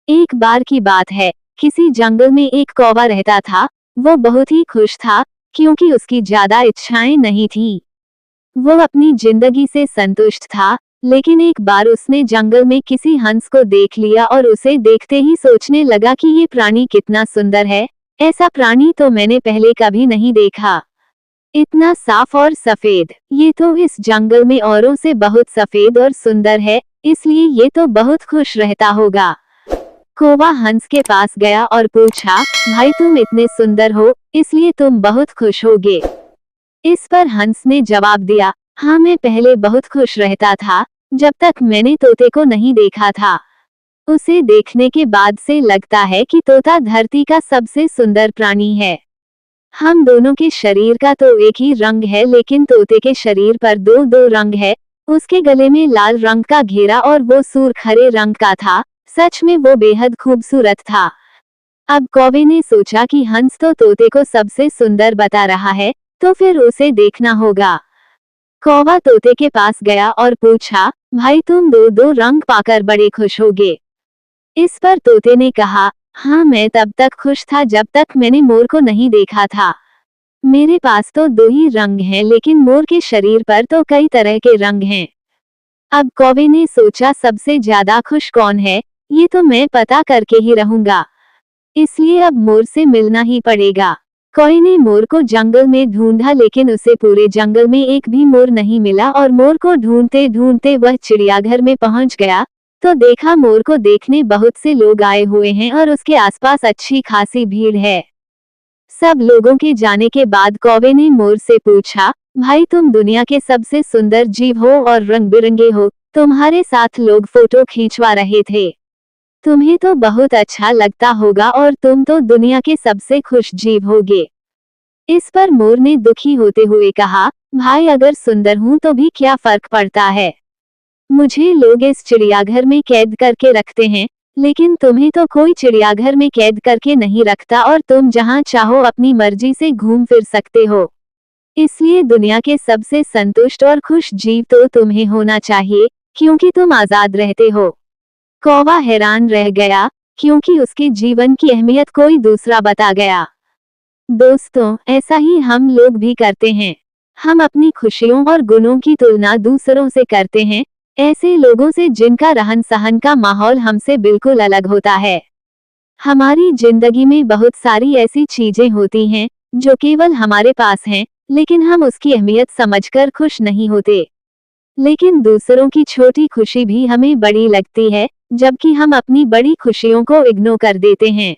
एक बार की बात है, किसी जंगल में एक कौवा रहता था। वो बहुत ही खुश था, क्योंकि उसकी ज्यादा इच्छाएं नहीं थी। वो अपनी जिंदगी से संतुष्ट था, लेकिन एक बार उसने जंगल में किसी हंस को देख लिया और उसे देखते ही सोचने लगा कि ये प्राणी कितना सुंदर है। ऐसा प्राणी तो मैंने पहले कभी नहीं देखा। इतना साफ और सफेद, ये तो इस जंगल में औरों से बहुत सफेद और सुंदर है, इसलिए ये तो बहुत खुश रहता होगा। कौवा हंस के पास गया और पूछा, भाई तुम इतने सुंदर हो, इसलिए तुम बहुत खुश होगे। इस पर हंस ने जवाब दिया, हाँ मैं पहले बहुत खुश रहता था, जब तक मैंने तोते को नहीं देखा था। उसे देखने के बाद से लगता है कि तोता धरती का सबसे सुंदर प्राणी है। हम दोनों के शरीर का तो एक ही रंग है, लेकिन तोते के शरीर पर दो दो रंग है। उसके गले में लाल रंग का घेरा और वो सुर्ख हरे रंग का था। सच में वो बेहद खूबसूरत था। अब कौवे ने सोचा कि हंस तो तोते को सबसे सुंदर बता रहा है, तो फिर उसे देखना होगा। कौवा तोते के पास गया और पूछा, भाई तुम दो दो रंग पाकर बड़े खुश होगे। इस पर तोते ने कहा, हाँ मैं तब तक खुश था जब तक मैंने मोर को नहीं देखा था। मेरे पास तो दो ही रंग हैं, लेकिन मोर के शरीर पर तो कई तरह के रंग हैं। अब कौवे ने सोचा, सबसे ज्यादा खुश कौन है, ये तो मैं पता करके ही रहूंगा। इसलिए अब मोर से मिलना ही पड़ेगा। कौवे ने मोर को जंगल में ढूंढा, लेकिन उसे पूरे जंगल में एक भी मोर नहीं मिला और मोर को ढूंढते ढूंढते वह चिड़ियाघर में पहुंच गया, तो देखा मोर को देखने बहुत से लोग आए हुए हैं और उसके आसपास अच्छी खासी भीड़ है। सब लोगों के जाने के बाद कौवे ने मोर से पूछा, भाई तुम दुनिया के सबसे सुंदर जीव हो और रंग बिरंगे हो, तुम्हारे साथ लोग फोटो खींचवा रहे थे। तुम्हें तो बहुत अच्छा लगता होगा और तुम तो दुनिया के सबसे खुश जीव होगे। इस पर मोर ने दुखी होते हुए कहा, भाई अगर सुंदर हूं तो भी क्या फर्क पड़ता है। मुझे लोग इस चिड़ियाघर में कैद करके रखते हैं, लेकिन तुम्हें तो कोई चिड़ियाघर में कैद करके नहीं रखता और तुम जहां चाहो अपनी मर्जी से घूम फिर सकते हो। इसलिए दुनिया के सबसे संतुष्ट और खुश जीव तो तुम्हें होना चाहिए, क्योंकि तुम आजाद रहते हो। कौवा हैरान रह गया, क्योंकि उसके जीवन की अहमियत कोई दूसरा बता गया। दोस्तों, ऐसा ही हम लोग भी करते हैं। हम अपनी खुशियों और गुणों की तुलना दूसरों से करते हैं, ऐसे लोगों से जिनका रहन सहन का माहौल हमसे बिल्कुल अलग होता है। हमारी जिंदगी में बहुत सारी ऐसी चीजें होती हैं जो केवल हमारे पास हैं, लेकिन हम उसकी अहमियत समझकर खुश नहीं होते। लेकिन दूसरों की छोटी खुशी भी हमें बड़ी लगती है, जबकि हम अपनी बड़ी खुशियों को इग्नोर कर देते हैं।